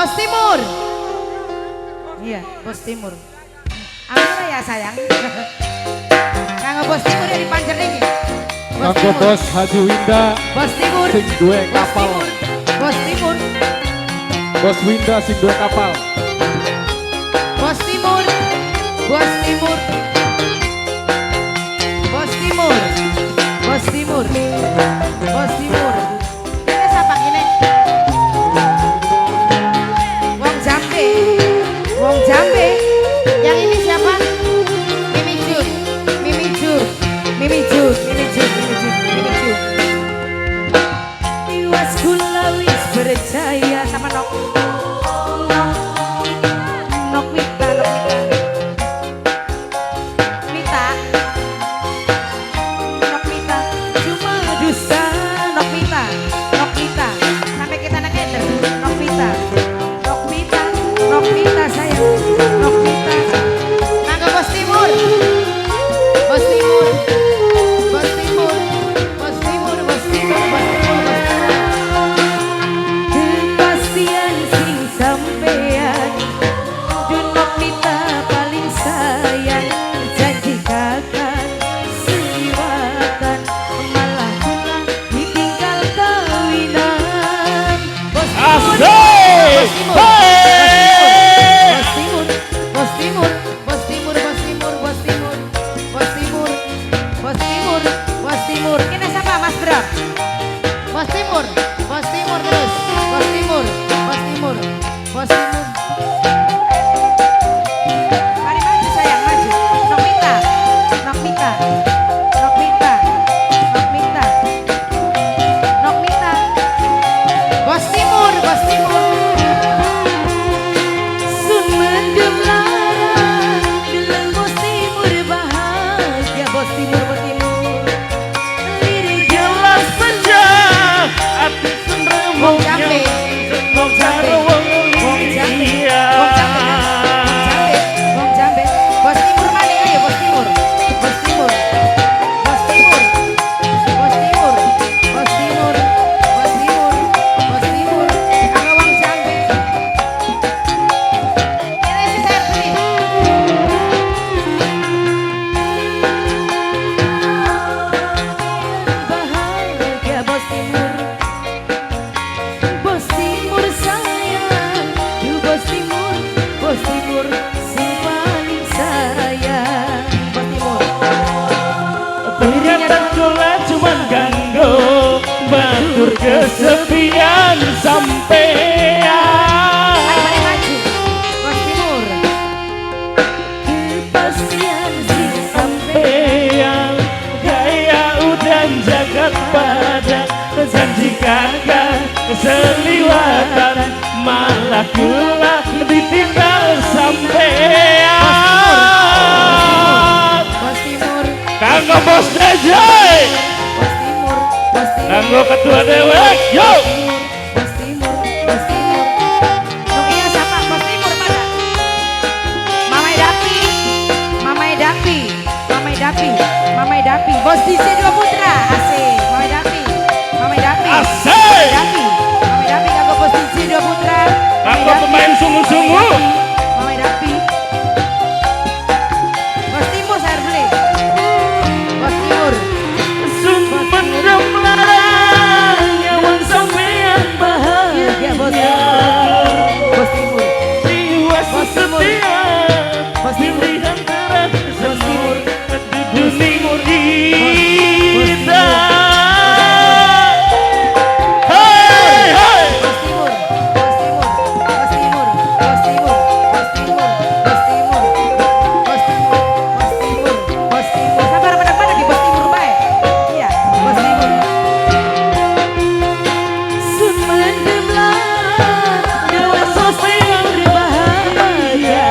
Bos Timur. Iya, Bos Timur. Apa ya sayang? Kanggo Bos Timur ya dipanjer iki. Kanggo Bos Haji Winda. Bos Timur. Sing duwe kapal. Bos Timur. Bos Winda sing duwe kapal. Bos Timur. Bos Timur. Bos Timur. Bos Timur. Bos Timur. Ini siapa ini? Wong Jambe. Wong Jambe. Yang ini siapa? Mimi Jun. Mimi Jun. Mimi Jun. Mimi Jun. Mimi Jun. Mimi Jun. Tiwas kula wis percaya sama Nok. Nok Mita. Mita. Nok Mita. Cuma dusta Nok Mita. Nok Mita. Sampai kita nak eder. Nok Mita. Nok Mita. Nok Mita sayang. Nok Mita. Mangga Bos Timur. Bos Timur. Bos Timur. Bos Timur. Bos Timur. Bos Timur. Bos Timur. Kepastian sing sampean. Nok Mita paling sayang. Janji kakak seliwatan. Malah pulang ditinggal kawinan. Bos Timur. Bos Timur. Bos Timur. Bos Timur. Bos Timur. Bos Timur. Bos Timur. Bos Timur. Bos Timur. Ini siapa Mas Bram? Bos Timur. Bos Timur terus. Bos Timur. Bos Timur. Bos Timur. Mari maju sayang, maju. Nok Mita. Nok Mita. Nok Mita. Nok Mita. Nok Mita. Bos Timur. Bos Timur. Sun mendem larang, bilang Bos Timur bahagia. Bos Timur. Bos Timur. Lirik Jelas saja hati Wong Jambe. Wong Jambe. Wong Jambe. Wong Jambe. Wong Jambe. Bos Timur mana ayo Bos Timur. Bos Timur. Bos Timur. Bos Timur. Bos Timur. Bos Timur. Bos Timur. Kanggo Wong Jambe. Ini si Serti. Bahagia Bos Timur. Bos Timur sayang, Bos Timur, Bos Timur sing paling sayang. Bos Timur. ternyata kula cuman ganggu batur kesepian sampean. Mari maju, Bos Timur. Kepastian sing Sampean gaya udan jagat pada janji kakak seliwatan malah kula ditinggal sampean. Bos Timur. Kanggo Bos DJ, Bos Timur. Bos Timur. kanggo ketua dewek, yo. Bos Timur. Bos Timur. Oh iya siapa? Bos Timur mana? Mamai Dapi. Mamai Dapi. Mamai Dapi. Mamai Dapi. Bos DJ Dua Putra. Asik. Mamai Dapi. Mamai Dapi. Asik. Mamai Dapi. Mamai Dapi kanggo Bos DJ Dua Putra. Kanggo pemain sungguh-sungguh. Mamai Dapi. Bos Timur saya beli. Bos Timur. Sun mendem larang nyawan sampean Bahagia Bos bahagia. Timur. Bos Timur. Tiwas Bos Timur. setia Bos Timur. pilihan antara semur di dunia kita. Hai hai. Bos Timur, Bos Timur, Bos Timur, Bos Timur, Bos Timur, Bos Timur, Bos Timur, Bos Timur, Bos Timur. Sabar pada di Bos Timur baik. Iya, Bos Timur. Sun mendem larang, nyawa sampean berbahagia.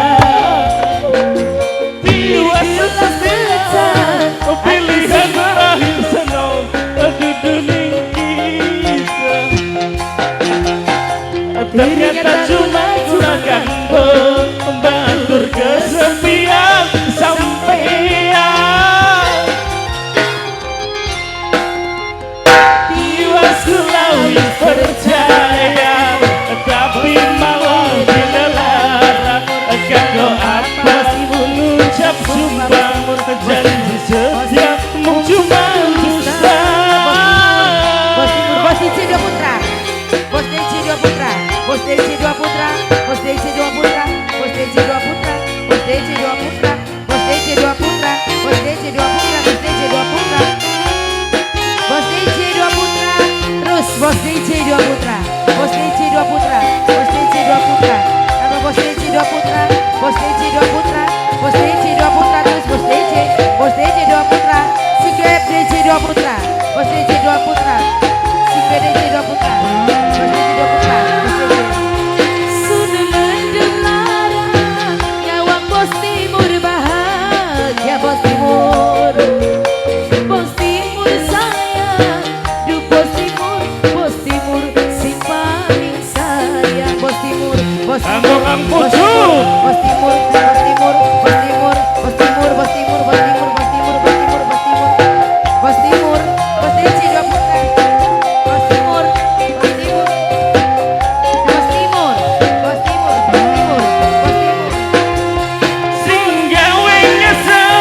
Tiwas setia pilihan terakhir senang di dunia kita. Ternyata cuma juragan membatur kesepian sampean. Tiwas selalu percaya tapi malah DJ dua putra, bos DJ dua putra, bos DJ dua putra, bos DJ dua putra, bos DJ dua putra, bos DJ dua putra, bos DJ dua putra, terus bos DJ dua putra, bos DJ dua putra, bos DJ dua putra, apa bos DJ dua putra, bos DJ dua putra, bos DJ dua putra, terus bos DJ dua putra, si Grab DJ dua putra, bos DJ dua putra, si Grab DJ dua putra, bos DJ dua putra, bos DJ. Sudah mendengar nyawang bos timur bahagia bos timur, bos timur sayang, duh bos timur si paling sayang bos timur, bos Kanggo Kang bos Pucu. bos timur, bos timur, bos timur, bos timur, bos timur, bos timur, bos timur, bos timur, bos timur, bos timur, bos DJ dua putra, bos timur, bos timur, bos timur, bos timur, bos timur, bos timur. Sing gawe nyesel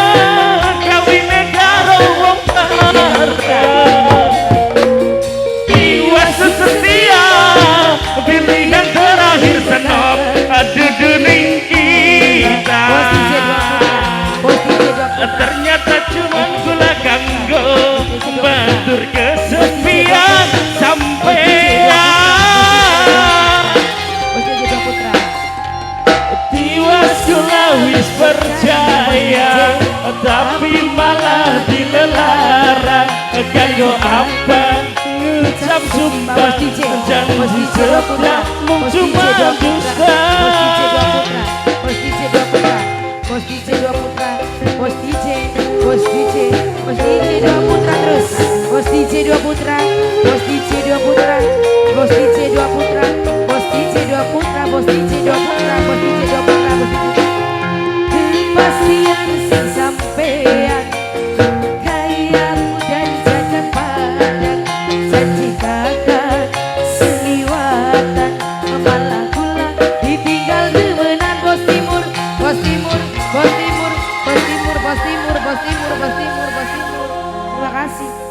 kawine karo wong parah. Iwas setia pilihan terakhir senop adu duning kita. Bos DJ dua putra, bos DJ dua putra. Ternyata cuma gula kanggo membantur kesepian sampean. Bos DJ dua putra. Tiwas kula wis percaya tapi malah dilarang. Kanggo apa ngucap sumpah Bos DJ, janji bos DJ dua putra, mung bos cuma DJ dua putra, dusta. bos DJ dua putra, bos DJ dua putra, bos DJ dua putra, bos DJ, bos DJ dua putra terus, bos DJ dua putra, bos DJ dua putra, bos DJ dua putra, bos DJ dua putra, bos DJ dua putra, bos DJ dua putra, bos DJ. Kepastian sing sampean kaya dan jajan padan janji kakak seliwatan malah kula ditinggal demenan bos timur, bos timur, bos timur, bos timur, bos timur, bos timur, bos timur, bos timur. Terima kasih.